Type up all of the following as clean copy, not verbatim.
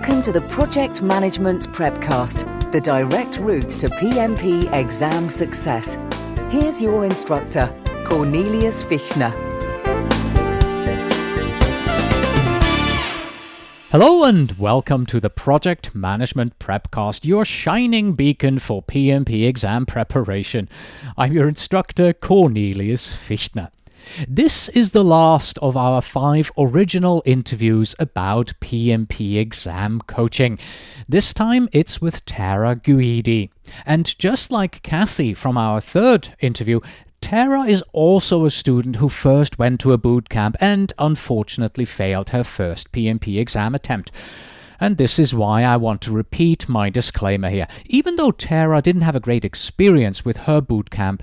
Welcome to the Project Management Prepcast, the direct route to PMP exam success. Here's your instructor, Cornelius Fichtner. Hello and welcome to the Project Management Prepcast, your shining beacon for PMP exam preparation. I'm your instructor, Cornelius Fichtner. This is the last of our 5 original interviews about PMP exam coaching. This time it's with Tara Guidi. And just like Kathy from our 3rd interview, Tara is also a student who first went to a boot camp and unfortunately failed her first PMP exam attempt. And this is why I want to repeat my disclaimer here. Even though Tara didn't have a great experience with her boot camps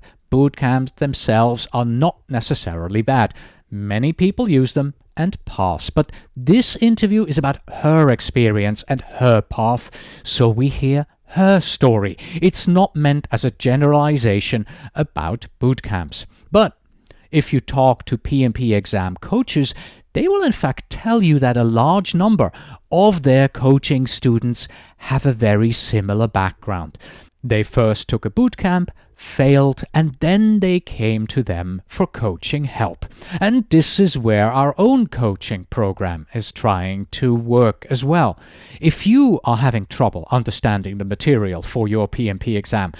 themselves are not necessarily bad. Many people use them and pass. But this interview is about her experience and her path, so we hear her story. It's not meant as a generalization about boot camps. But if you talk to PMP exam coaches, they will in fact tell you that a large number of their coaching students have a very similar background. They first took a boot camp, failed, and then they came to them for coaching help. And this is where our own coaching program is trying to work as well. If you are having trouble understanding the material for your PMP exam,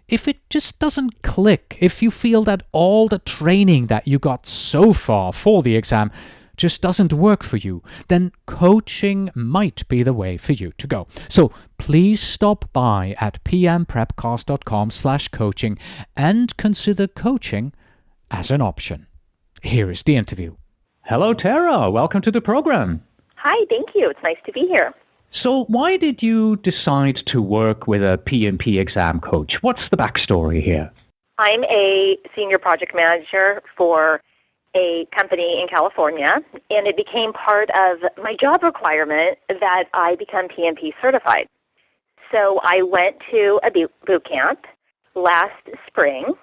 if it just doesn't click, if you feel that all the training that you got so far for the exam just doesn't work for you, then coaching might be the way for you to go. So please stop by at pmprepcast.com/coaching and consider coaching as an option. Here is the interview. Hello, Tara. Welcome to the program. Hi, thank you. It's nice to be here. So why did you decide to work with a PMP exam coach? What's the backstory here? I'm a senior project manager for a company in California, and it became part of my job requirement that I become PMP certified. So I went to a boot camp last spring,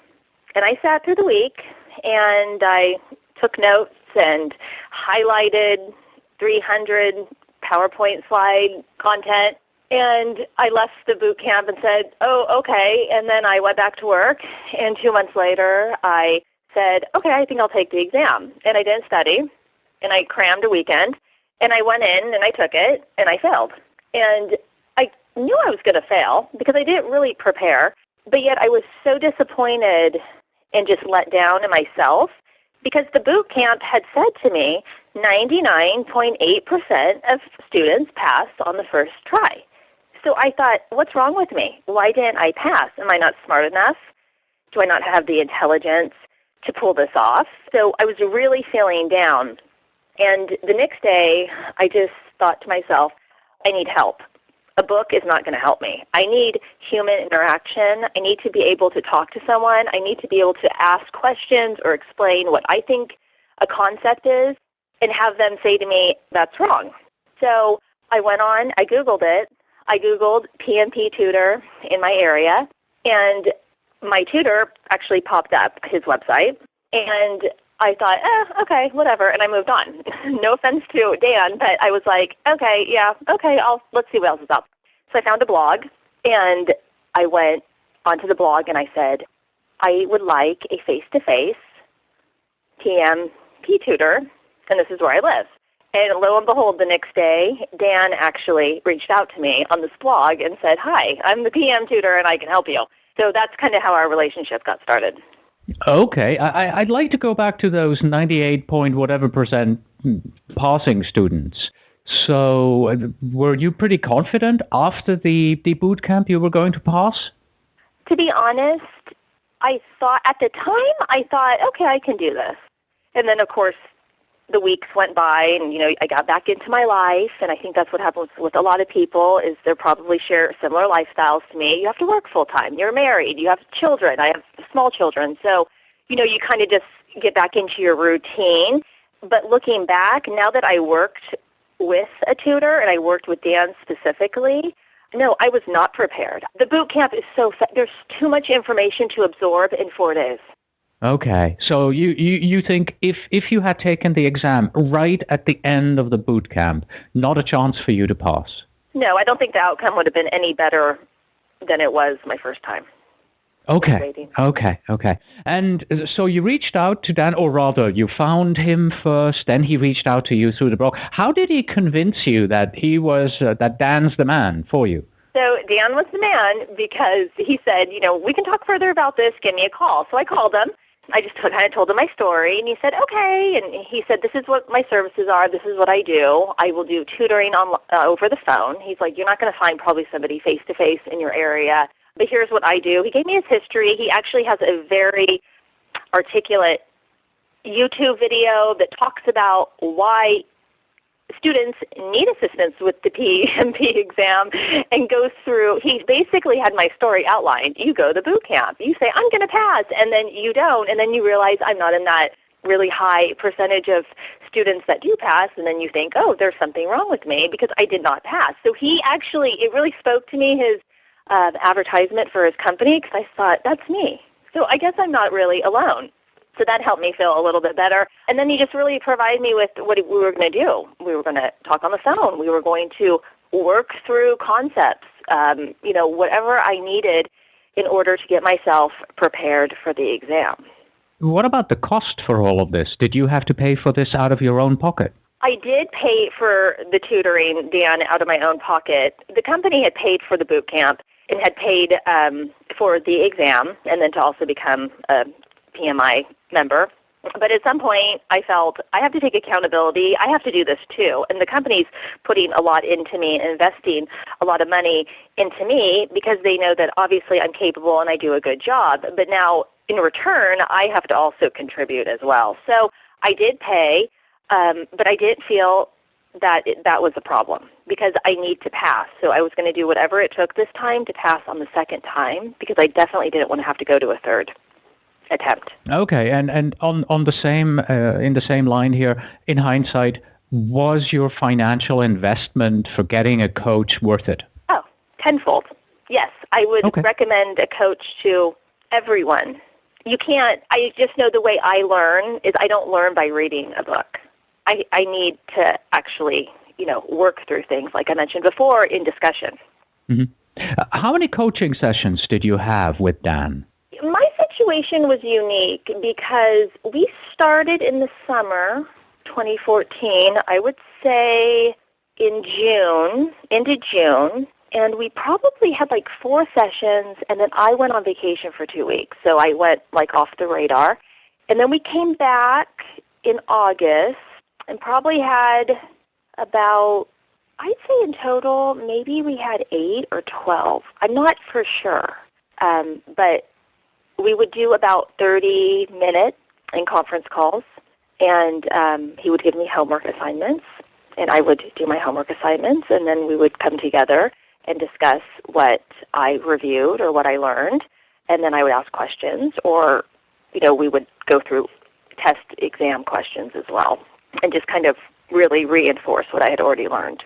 and I sat through the week, and I took notes and highlighted 300 PowerPoint slide content, and I left the boot camp and said, oh, okay, and then I went back to work, and 2 months later, I said, okay, I think I'll take the exam. And I didn't study, and I crammed a weekend, and I went in, and I took it, and I failed. And I knew I was going to fail because I didn't really prepare, but yet I was so disappointed and just let down in myself because the boot camp had said to me 99.8% of students pass on the first try. So I thought, what's wrong with me? Why didn't I pass? Am I not smart enough? Do I not have the intelligence to pull this off? So I was really feeling down. And the next day, I just thought to myself, I need help. A book is not going to help me. I need human interaction. I need to be able to talk to someone. I need to be able to ask questions or explain what I think a concept is and have them say to me, that's wrong. So I went on, I Googled it. I Googled PMP tutor in my area, and my tutor actually popped up, his website, and I thought, okay, whatever, and I moved on. No offense to Dan, but I was like, okay, let's see what else is up. So I found a blog, and I went onto the blog, and I said, I would like a face-to-face PMP tutor, and this is where I live. And lo and behold, the next day, Dan actually reached out to me on this blog and said, hi, I'm the PM tutor, and I can help you. So that's kind of how our relationship got started. Okay. I'd like to go back to those 98 point whatever percent passing students. So were you pretty confident after the boot camp you were going to pass? To be honest, I thought at the time, okay, I can do this. And then, of course, the weeks went by, and, I got back into my life, and I think that's what happens with a lot of people is they probably share similar lifestyles to me. You have to work full-time. You're married. You have children. I have small children. So, you kind of just get back into your routine. But looking back, now that I worked with a tutor, and I worked with Dan specifically, no, I was not prepared. The boot camp is there's too much information to absorb in 4 days. Okay, so you think if you had taken the exam right at the end of the boot camp, not a chance for you to pass? No, I don't think the outcome would have been any better than it was my first time. Okay. And so you reached out to Dan, or rather, you found him first, then he reached out to you through the blog. How did he convince you that he was, that Dan's the man for you? So Dan was the man because he said, we can talk further about this. Give me a call. So I called him. I just kind of told him my story, and he said, okay. And he said, this is what my services are. This is what I do. I will do tutoring over the phone. He's like, you're not going to find probably somebody face-to-face in your area, but here's what I do. He gave me his history. He actually has a very articulate YouTube video that talks about why students need assistance with the PMP exam and goes through, he basically had my story outlined. You go to boot camp. You say, I'm going to pass, and then you don't, and then you realize I'm not in that really high percentage of students that do pass, and then you think, oh, there's something wrong with me because I did not pass. So he actually, it really spoke to me, his advertisement for his company, because I thought, that's me. So I guess I'm not really alone. So that helped me feel a little bit better. And then he just really provided me with what we were going to do. We were going to talk on the phone. We were going to work through concepts, whatever I needed in order to get myself prepared for the exam. What about the cost for all of this? Did you have to pay for this out of your own pocket? I did pay for the tutoring, Dan, out of my own pocket. The company had paid for the boot camp and had paid for the exam and then to also become a PMI member. But at some point, I felt I have to take accountability. I have to do this too. And the company's putting a lot into me and investing a lot of money into me because they know that obviously I'm capable and I do a good job. But now, in return, I have to also contribute as well. So I did pay, but I didn't feel that that was a problem because I need to pass. So I was going to do whatever it took this time to pass on the second time because I definitely didn't want to have to go to a third attempt. Okay, and on the same in the same line here, in hindsight, was your financial investment for getting a coach worth it? Oh, tenfold. Yes, I would recommend a coach to everyone. You can't, I just know the way I learn is I don't learn by reading a book. I need to actually, work through things, like I mentioned before, in discussion. Mm-hmm. How many coaching sessions did you have with Dan? My situation was unique because we started in the summer 2014, I would say into June, and we probably had like 4 sessions, and then I went on vacation for 2 weeks, so I went like off the radar. And then we came back in August and probably had about, I'd say in total, maybe we had 8 or 12. I'm not for sure, but we would do about 30 minutes in conference calls, and he would give me homework assignments, and I would do my homework assignments, and then we would come together and discuss what I reviewed or what I learned, and then I would ask questions, or, we would go through test exam questions as well, and just kind of really reinforce what I had already learned.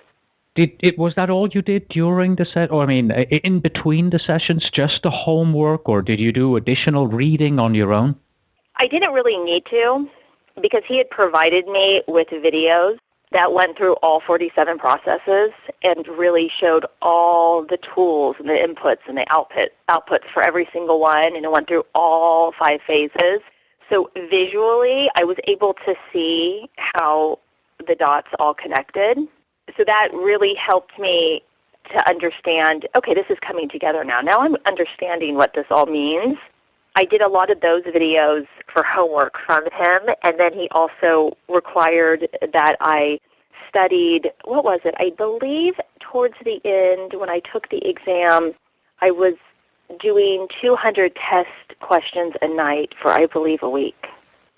Was that all you did during the set, or in between the sessions, just the homework, or did you do additional reading on your own? I didn't really need to because he had provided me with videos that went through all 47 processes and really showed all the tools and the inputs and the outputs for every single one, and it went through all 5 phases. So visually, I was able to see how the dots all connected. So that really helped me to understand, okay, this is coming together now. Now I'm understanding what this all means. I did a lot of those videos for homework from him, and then he also required that I studied, what was it? I believe towards the end when I took the exam, I was doing 200 test questions a night for, I believe, a week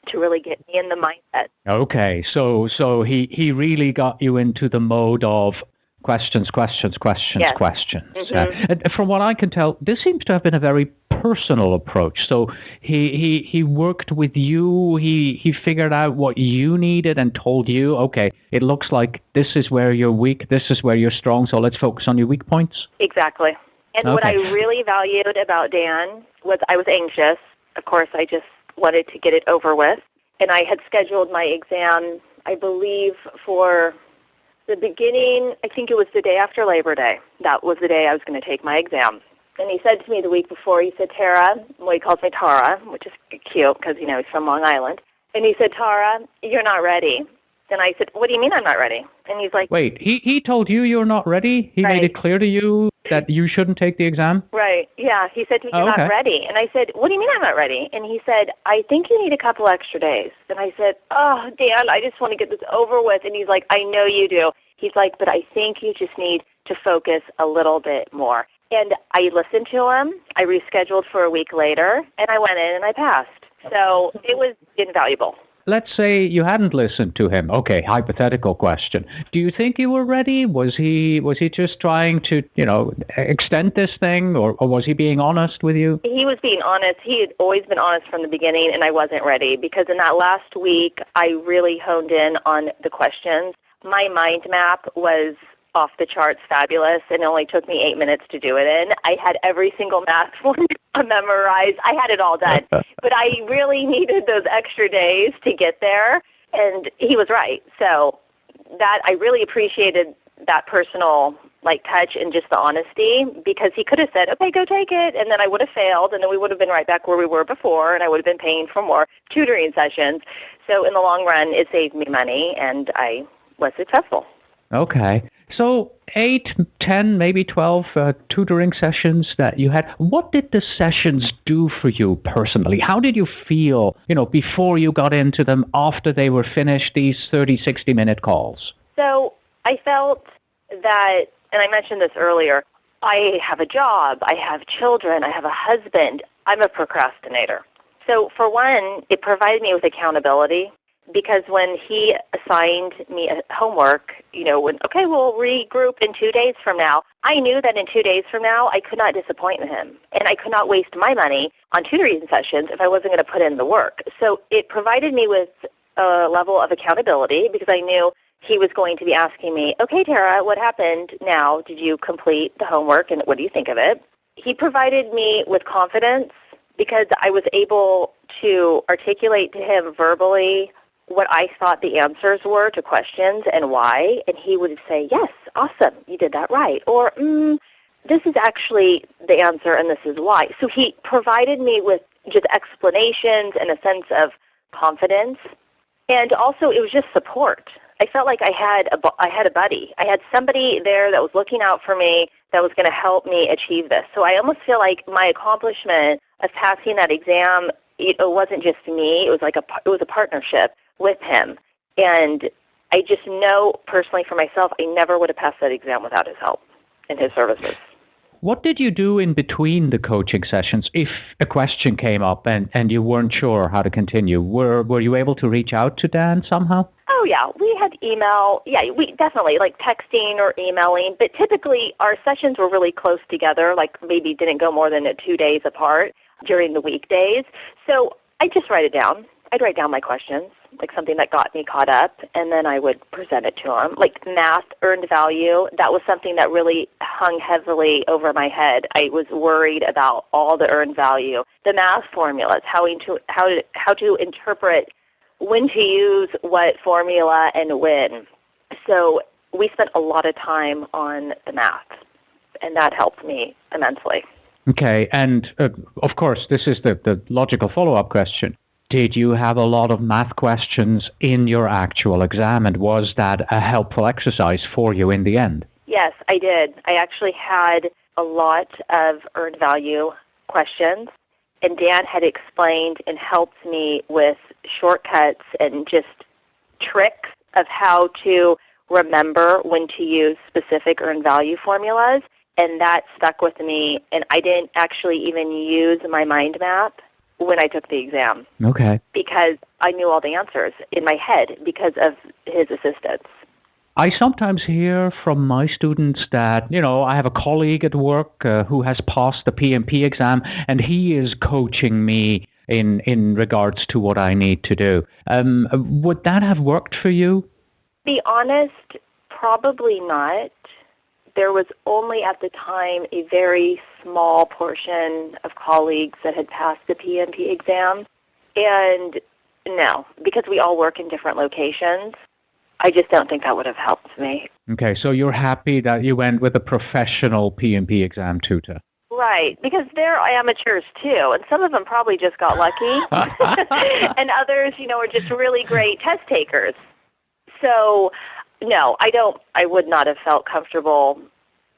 to really get me in the mindset. Okay, so he really got you into the mode of questions. Yes. Mm-hmm. And from what I can tell, this seems to have been a very personal approach. So he worked with you, he figured out what you needed and told you, okay, it looks like this is where you're weak, this is where you're strong, so let's focus on your weak points. Exactly. And what I really valued about Dan was I was anxious. Of course, I just wanted to get it over with. And I had scheduled my exam, I believe, for The beginning, I think it was the day after Labor Day. That was the day I was going to take my exam. And he said to me the week before, he said, Tara, well, he calls me Tara, which is cute because, he's from Long Island. And he said, Tara, you're not ready. And I said, what do you mean I'm not ready? And he's like, Wait, he told you you're not ready? He made it clear to you that you shouldn't take the exam? Right, yeah. He said, you're not ready. And I said, what do you mean I'm not ready? And he said, I think you need a couple extra days. And I said, oh, Dan, I just want to get this over with. And he's like, I know you do. He's like, but I think you just need to focus a little bit more. And I listened to him. I rescheduled for a week later, and I went in and I passed. So it was invaluable. Let's say you hadn't listened to him. Okay, hypothetical question. Do you think you were ready? Was he just trying to, extend this thing, or was he being honest with you? He was being honest. He had always been honest from the beginning, and I wasn't ready because in that last week, I really honed in on the questions. My mind map was off the charts fabulous, and it only took me 8 minutes to do it in. I had every single math formula memorized. I had it all done. But I really needed those extra days to get there, and he was right. So that I really appreciated that personal touch and just the honesty, because he could have said, okay, go take it, and then I would have failed, and then we would have been right back where we were before, and I would have been paying for more tutoring sessions. So in the long run, it saved me money, and I was successful. Okay. So 8, 10, maybe 12 tutoring sessions that you had. What did the sessions do for you personally? How did you feel, before you got into them, after they were finished, these 30, 60-minute calls? So I felt that, and I mentioned this earlier, I have a job, I have children, I have a husband. I'm a procrastinator. So for one, it provided me with accountability. Because when he assigned me homework, okay, we'll regroup in 2 days from now, I knew that in 2 days from now, I could not disappoint him. And I could not waste my money on tutoring sessions if I wasn't going to put in the work. So it provided me with a level of accountability because I knew he was going to be asking me, okay, Tara, what happened now? Did you complete the homework, and what do you think of it? He provided me with confidence because I was able to articulate to him verbally what I thought the answers were to questions and why, and he would say, yes, awesome, you did that right, or this is actually the answer and this is why. So he provided me with just explanations and a sense of confidence, and also it was just support. I felt like I had a buddy. I had somebody there that was looking out for me that was going to help me achieve this. So I almost feel like my accomplishment of passing that exam, it wasn't just me. It was a partnership with him. And I just know personally for myself, I never would have passed that exam without his help and his services. What did you do in between the coaching sessions if a question came up and you weren't sure how to continue? Were you able to reach out to Dan somehow? Oh, yeah. We had email. Yeah, we definitely, texting or emailing. But typically our sessions were really close together, maybe didn't go more than 2 days apart during the weekdays. So I just write it down. I'd write down my questions, something that got me caught up, and then I would present it to him. Math, earned value, that was something that really hung heavily over my head. I was worried about all the earned value, the math formulas, how to interpret when to use what formula and when. So we spent a lot of time on the math, and that helped me immensely. Okay, and of course, this is the logical follow-up question. Did you have a lot of math questions in your actual exam, and was that a helpful exercise for you in the end? Yes, I did. I actually had a lot of earned value questions, and Dan had explained and helped me with shortcuts and just tricks of how to remember when to use specific earned value formulas, and that stuck with me, and I didn't actually even use my mind map when I took the exam. Okay. Because I knew all the answers in my head because of his assistance. I sometimes hear from my students that, I have a colleague at work who has passed the PMP exam, and he is coaching me in regards to what I need to do. Would that have worked for you? Be honest, probably not. There was only at the time a very small portion of colleagues that had passed the PMP exam. And no, because we all work in different locations, I just don't think that would have helped me. Okay, so you're happy that you went with a professional PMP exam tutor. Right, because they're amateurs too, and some of them probably just got lucky, and others, are just really great test takers. So, no, I would not have felt comfortable.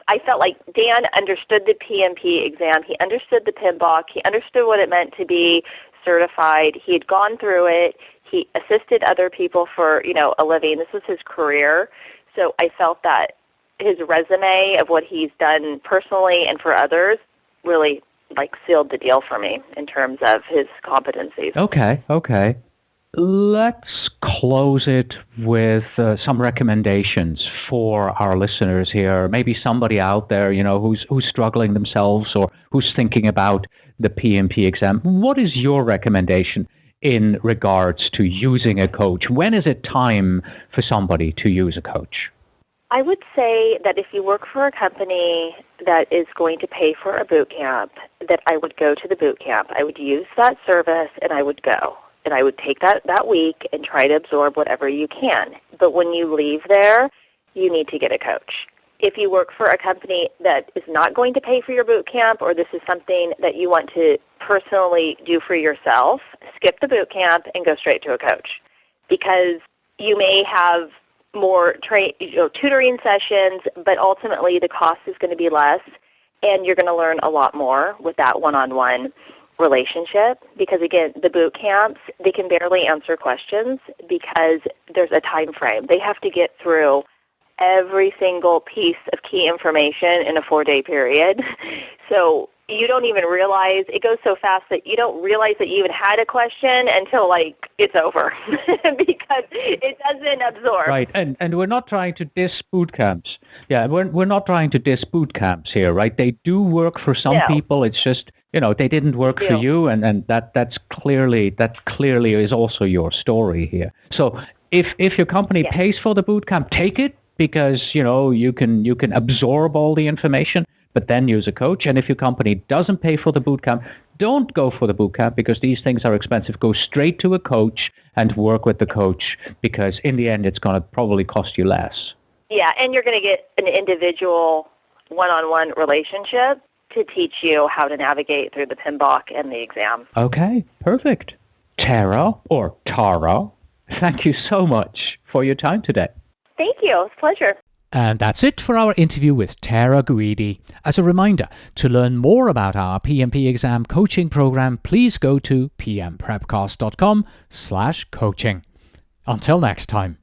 I felt like Dan understood the PMP exam. He understood the PMBOK. He understood what it meant to be certified. He had gone through it. He assisted other people for, a living. This was his career. So I felt that his resume of what he's done personally and for others really sealed the deal for me in terms of his competencies. Okay. Let's close it with some recommendations for our listeners here. Maybe somebody out there, who's struggling themselves or who's thinking about the PMP exam. What is your recommendation in regards to using a coach? When is it time for somebody to use a coach? I would say that if you work for a company that is going to pay for a boot camp, that I would go to the boot camp. I would use that service and I would go. And I would take that week and try to absorb whatever you can. But when you leave there, you need to get a coach. If you work for a company that is not going to pay for your boot camp, or this is something that you want to personally do for yourself, skip the boot camp and go straight to a coach. Because you may have more tutoring sessions, but ultimately the cost is going to be less, and you're going to learn a lot more with that one-on-one relationship. Because again, the boot camps, they can barely answer questions because there's a time frame. They have to get through every single piece of key information in a 4-day period. So you don't even realize, it goes so fast that you don't realize that you even had a question until it's over because it doesn't absorb. Right, and we're not trying to diss boot camps. Yeah, we're not trying to diss boot camps here, right? They do work for some people. It's just, they didn't work for you, and that's clearly is also your story here. So if your company pays for the boot camp, take it, because you can absorb all the information, but then use a coach. And if your company doesn't pay for the boot camp, don't go for the boot camp, because these things are expensive. Go straight to a coach and work with the coach, because in the end it's going to probably cost you less. Yeah, and you're going to get an individual one-on-one relationship to teach you how to navigate through the PMBOK and the exam. Okay, perfect. Tara, thank you so much for your time today. Thank you. It's a pleasure. And that's it for our interview with Tara Guidi. As a reminder, to learn more about our PMP exam coaching program, please go to pmprepcast.com/coaching. Until next time.